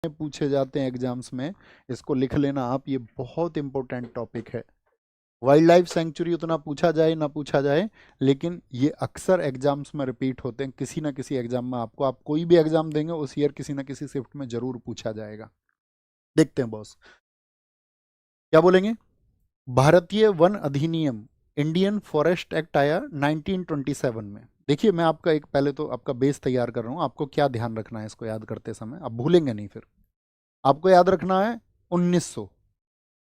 पूछे जाते हैं एग्जाम्स में, इसको लिख लेना आप, ये बहुत इंपॉर्टेंट टॉपिक है। वाइल्ड लाइफ सेंचुरी उतना पूछा जाए ना पूछा जाए, लेकिन ये अक्सर एग्जाम्स में रिपीट होते हैं, किसी ना किसी एग्जाम में आपको, आप कोई भी एग्जाम देंगे उस ईयर किसी ना किसी शिफ्ट में जरूर पूछा जाएगा। देखते हैं बॉस क्या बोलेंगे। भारतीय वन अधिनियम, इंडियन फॉरेस्ट एक्ट आया 1927 में। देखिए मैं आपका एक पहले तो आपका बेस तैयार कर रहा हूँ, आपको क्या ध्यान रखना है इसको याद करते समय, आप भूलेंगे नहीं फिर। आपको याद रखना है 1900,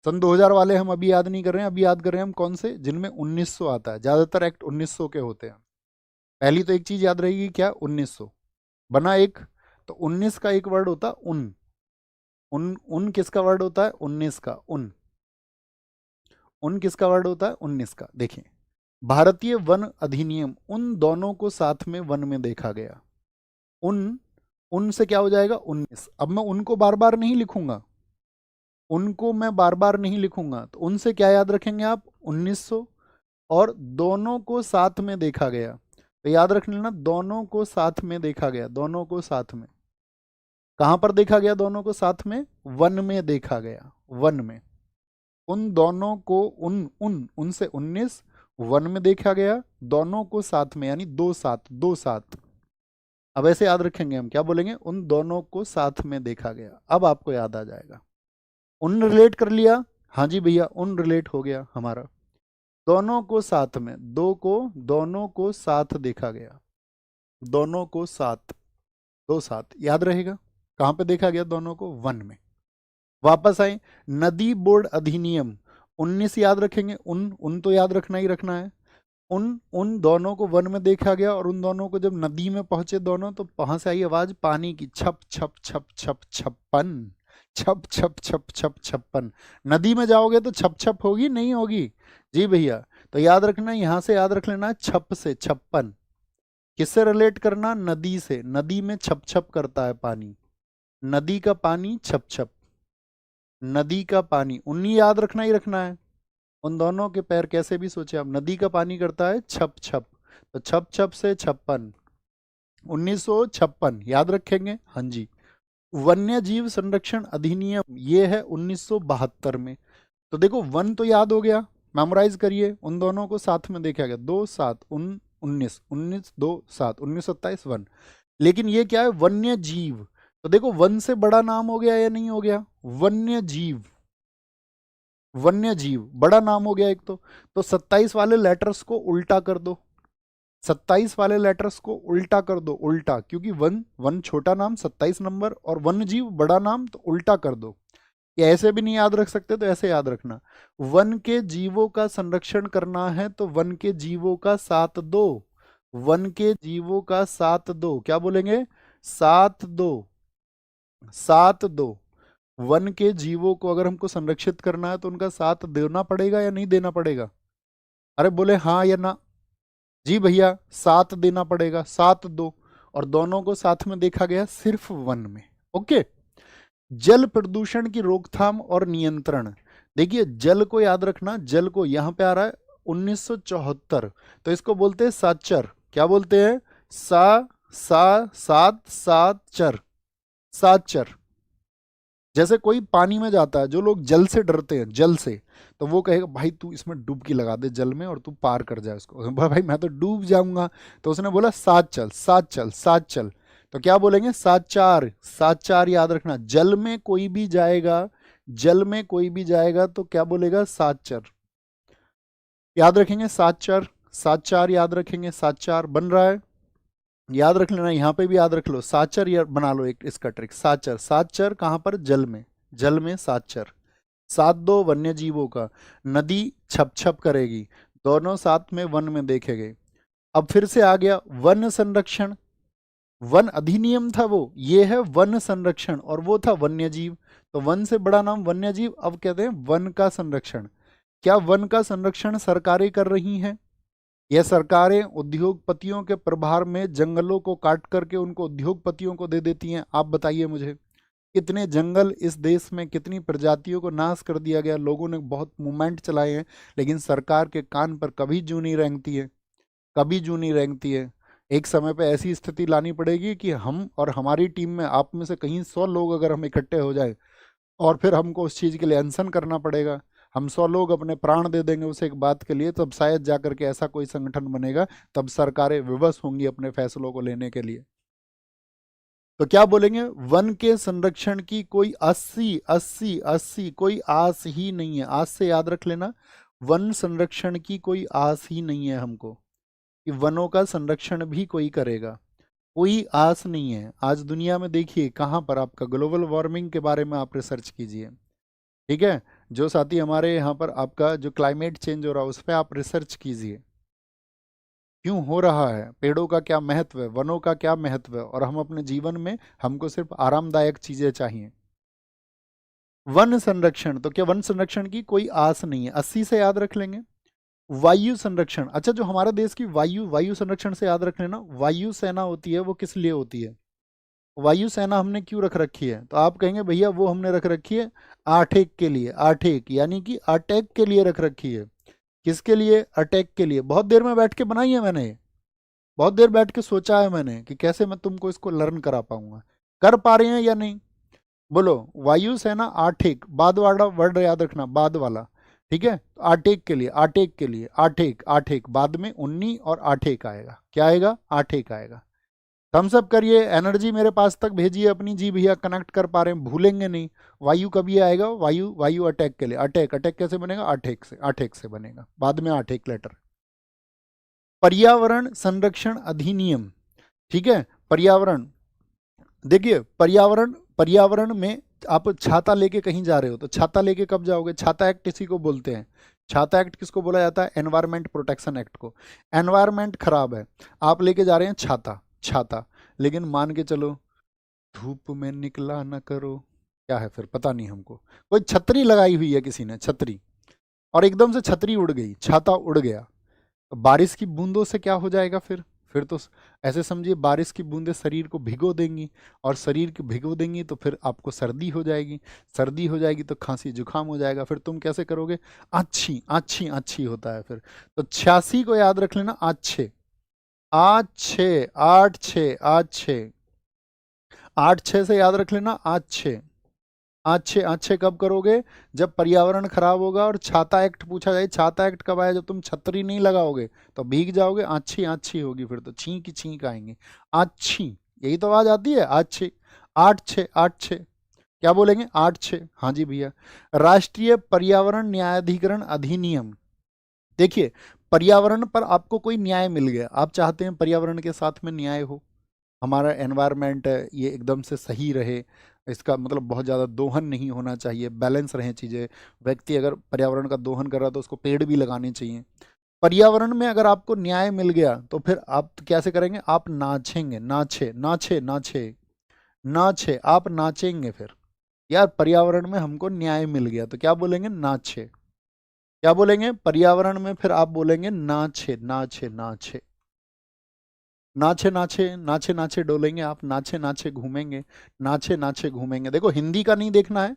सन 2000 वाले हम अभी याद नहीं कर रहे हैं, अभी याद कर रहे हैं हम कौन से, जिनमें 1900 आता है, ज्यादातर एक्ट 1900 के होते हैं। पहली तो एक चीज याद रहेगी क्या, 1900 बना एक, तो 19 का एक वर्ड होता उन, उन किसका वर्ड होता है, 19 का उन किसका वर्ड होता है, 19 का। देखिए भारतीय वन अधिनियम, उन दोनों को साथ में वन में देखा गया। उन से क्या हो जाएगा 19। अब मैं उनको बार बार नहीं लिखूंगा, उनको मैं बार बार नहीं लिखूंगा, तो उनसे क्या याद रखेंगे आप, 1900, और दोनों को साथ में देखा गया, तो याद रख लेना दोनों को साथ में देखा गया, दोनों को साथ में कहां पर देखा गया, दोनों को साथ में वन में देखा गया, वन में। उन दोनों को उन उन उनसे 19 वन में देखा गया, दोनों को साथ में, यानी दो साथ, दो साथ। अब ऐसे याद रखेंगे हम, क्या बोलेंगे, उन दोनों को साथ में देखा गया। अब आपको याद आ जाएगा, उन रिलेट कर लिया, हाँ जी भैया उन रिलेट हो गया हमारा, दोनों को साथ में, दोनों को साथ देखा गया, दोनों को साथ, दो साथ याद रहेगा। कहां पे देखा गया दोनों को, वन में। वापस आए, नदी बोर्ड अधिनियम 19 याद रखेंगे, उन तो याद रखना ही रखना है। उन दोनों को वन में देखा गया, और उन दोनों को जब नदी में पहुंचे दोनों, तो वहां से आई आवाज पानी की, छप छप छप छप छप्पन, छप छप छप छप छप्पन। नदी में जाओगे तो छप छप होगी, नहीं होगी जी भैया। तो याद रखना, यहां से याद रख लेना छप से छप्पन। किससे रिलेट करना, नदी से, नदी में छप छप करता है पानी, नदी का पानी छप छप, नदी का पानी, उन्हीं याद रखना ही रखना है। उन दोनों के पैर कैसे भी सोचे आप, नदी का पानी करता है छप छप, तो छप छप से छप्पन, 1956 याद रखेंगे, हाँ जी। वन्य जीव संरक्षण अधिनियम ये है 1972 में। तो देखो वन तो याद हो गया, मेमोराइज करिए, उन दोनों को साथ में देखा गया, दो सात उन 19, 19 दो सात 1927 वन। लेकिन ये क्या है, वन्य जीव, तो देखो वन से बड़ा नाम हो गया या नहीं हो गया, वन्य जीव, वन्य जीव बड़ा नाम हो गया एक तो 27 वाले लेटर्स को उल्टा कर दो, 27 वाले लेटर्स को उल्टा कर दो, उल्टा, क्योंकि वन वन छोटा नाम 27 नंबर, और वन्य जीव बड़ा नाम, तो उल्टा कर दो। ये ऐसे भी नहीं याद रख सकते, तो ऐसे याद रखना, वन के जीवों का संरक्षण करना है तो वन के जीवों का साथ दो, वन के जीवों का साथ दो, क्या बोलेंगे, साथ दो, साथ दो। वन के जीवों को अगर हमको संरक्षित करना है तो उनका साथ देना पड़ेगा या नहीं देना पड़ेगा, अरे बोले हाँ या ना, जी भैया साथ देना पड़ेगा, साथ दो, और दोनों को साथ में देखा गया सिर्फ वन में। ओके, जल प्रदूषण की रोकथाम और नियंत्रण, देखिए जल को याद रखना, जल को यहां पे आ रहा है 1974, तो इसको बोलते हैं साचर, क्या बोलते हैं, सात सात चर, साचर। जैसे कोई पानी में जाता है, जो लोग जल से डरते हैं, जल से, तो वो कहेगा भाई तू इसमें डुबकी लगा दे जल में और तू पार कर जाए उसको, भाई मैं तो डूब जाऊंगा, तो उसने बोला साथ चल, साथ चल, साथ चल, तो क्या बोलेंगे, सात चार, सात चार याद रखना। जल में कोई भी जाएगा, जल में कोई भी जाएगा तो क्या बोलेगा, सात चर, याद रखेंगे, सात चार, सात चार याद रखेंगे, सात चार बन रहा है, याद रख लेना, यहाँ पे भी याद रख लो, साचर या बना लो एक इसका ट्रिक, साचर, साचर कहाँ पर, जल में, जल में साचर। साथ दो वन्य जीवों का, नदी छप छप करेगी, दोनों साथ में वन में देखेंगे। अब फिर से आ गया वन संरक्षण, वन अधिनियम था वो, ये है वन संरक्षण, और वो था वन्य जीव, तो वन से बड़ा नाम वन्य जीव, अब कहते हैं वन का संरक्षण। क्या वन का संरक्षण सरकारें कर रही हैं, यह सरकारें उद्योगपतियों के प्रभार में जंगलों को काट करके उनको उद्योगपतियों को दे देती हैं। आप बताइए मुझे, कितने जंगल इस देश में, कितनी प्रजातियों को नाश कर दिया गया, लोगों ने बहुत मूवमेंट चलाए हैं, लेकिन सरकार के कान पर कभी जूं नहीं रेंगती है, कभी जूं नहीं रेंगती है। एक समय पे ऐसी स्थिति लानी पड़ेगी कि हम और हमारी टीम में आप में से कहीं 100 लोग अगर हम इकट्ठे हो जाए और फिर हमको उस चीज़ के लिए अनशन करना पड़ेगा, हम 100 लोग अपने प्राण दे देंगे उस एक बात के लिए, तब शायद जा करके ऐसा कोई संगठन बनेगा, तब सरकारें विवश होंगी अपने फैसलों को लेने के लिए। तो क्या बोलेंगे, वन के संरक्षण की कोई 80 कोई आस ही नहीं है। आज से याद रख लेना, वन संरक्षण की कोई आस ही नहीं है हमको कि वनों का संरक्षण भी कोई करेगा, कोई आस नहीं है। आज दुनिया में देखिए कहाँ पर, आपका ग्लोबल वार्मिंग के बारे में आप रिसर्च कीजिए, ठीक है। जो साथी हमारे यहाँ पर आपका जो क्लाइमेट चेंज हो रहा है उस पर आप रिसर्च कीजिए, क्यों हो रहा है, पेड़ों का क्या महत्व है, वनों का क्या महत्व है, और हम अपने जीवन में हमको सिर्फ आरामदायक चीजें चाहिए। वन संरक्षण, तो क्या वन संरक्षण की कोई आस नहीं है, 80 से याद रख लेंगे। वायु संरक्षण, अच्छा जो हमारे देश की वायु संरक्षण से याद रख लेना, वायु सेना होती है वो किस लिए होती है, वायु सेना हमने क्यों रख रखी है, तो आप कहेंगे भैया वो हमने रख रखी है आठेक के लिए, आठेक यानी कि अटैक के लिए रख रखी है। किसके लिए, अटैक के लिए। बहुत देर में बैठ के बनाई है मैंने, बहुत देर बैठ के सोचा है मैंने कि कैसे मैं तुमको इसको लर्न करा पाऊंगा, कर पा रहे हैं या नहीं, बोलो। वायुसेना आठेक, बाद वाला वर्ड याद रखना, बाद वाला, ठीक है। तो आठेक के लिए, आठेक के लिए, आठेक, आठेक बाद में 19 और आठेक आएगा, क्या आएगा, आठेक आएगा। थम्स अप करिए, एनर्जी मेरे पास तक भेजिए अपनी, जी भैया कनेक्ट कर पा रहे हैं, भूलेंगे नहीं। वायु कभी आएगा, वायु, वायु अटैक के लिए, अटैक, अटैक कैसे बनेगा, आठेक से, आठेक से बनेगा, बाद में आठेक लेटर। पर्यावरण संरक्षण अधिनियम, ठीक है। पर्यावरण, देखिए पर्यावरण, पर्यावरण में आप छाता लेके कहीं जा रहे हो तो छाता लेके कब जाओगे, छाता एक्ट इसी को बोलते हैं। छाता एक्ट किसको बोला जाता है, एनवायरमेंट प्रोटेक्शन एक्ट को। एनवायरमेंट खराब है, आप लेके जा रहे हैं छाता, छाता, लेकिन मान के चलो धूप में निकला न करो, क्या है फिर पता नहीं हमको, कोई छतरी लगाई हुई है किसी ने, छतरी, और एकदम से छतरी उड़ गई, छाता उड़ गया, तो बारिश की बूंदों से क्या हो जाएगा फिर तो ऐसे समझिए बारिश की बूंदें शरीर को भिगो देंगी, और शरीर को भिगो देंगी तो फिर आपको सर्दी हो जाएगी, सर्दी हो जाएगी तो खांसी जुकाम हो जाएगा, फिर तुम कैसे करोगे, अच्छी अच्छी अच्छी होता है फिर। तो 86 को याद रख लेना, अच्छे, आज छः, आठ छः, आज छः, आठ छः से याद रख लेना, आज छः, अच्छे अच्छे कब करोगे, जब पर्यावरण खराब होगा और छाता एक्ट पूछा जाए, छाता एक्ट कब आया, जब तुम छतरी नहीं लगाओगे तो भीग जाओगे, अच्छी अच्छी होगी, फिर तो छींक छींक आएंगे, अच्छी, यही तो आवाज आती है, अच्छी। आठ छः, आठ छः, क्या बोलेंगे, आठ छः, हाँ जी भैया। राष्ट्रीय पर्यावरण न्यायाधिकरण अधिनियम, देखिए पर्यावरण पर आपको कोई न्याय मिल गया, आप चाहते हैं पर्यावरण के साथ में न्याय हो, हमारा एनवायरनमेंट ये एकदम से सही रहे, इसका मतलब बहुत ज़्यादा दोहन नहीं होना चाहिए, बैलेंस रहे चीज़ें, व्यक्ति अगर पर्यावरण का दोहन कर रहा है तो उसको पेड़ भी लगाने चाहिए। पर्यावरण में अगर आपको न्याय मिल गया तो फिर आप कैसे करेंगे, आप नाचेंगे, नाचे नाचे नाचे नाचे, आप नाचेंगे फिर, यार पर्यावरण में हमको न्याय मिल गया, तो क्या बोलेंगे, नाचे, क्या बोलेंगे, पर्यावरण में फिर आप बोलेंगे नाचे नाचे नाचे, नाचे नाचे नाचे नाचे डोलेंगे आप, नाचे नाचे घूमेंगे, नाचे नाचे घूमेंगे। देखो हिंदी का नहीं देखना है,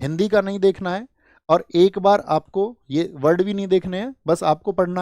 हिंदी का नहीं देखना है, और एक बार आपको ये वर्ड भी नहीं देखने हैं, बस आपको पढ़ना है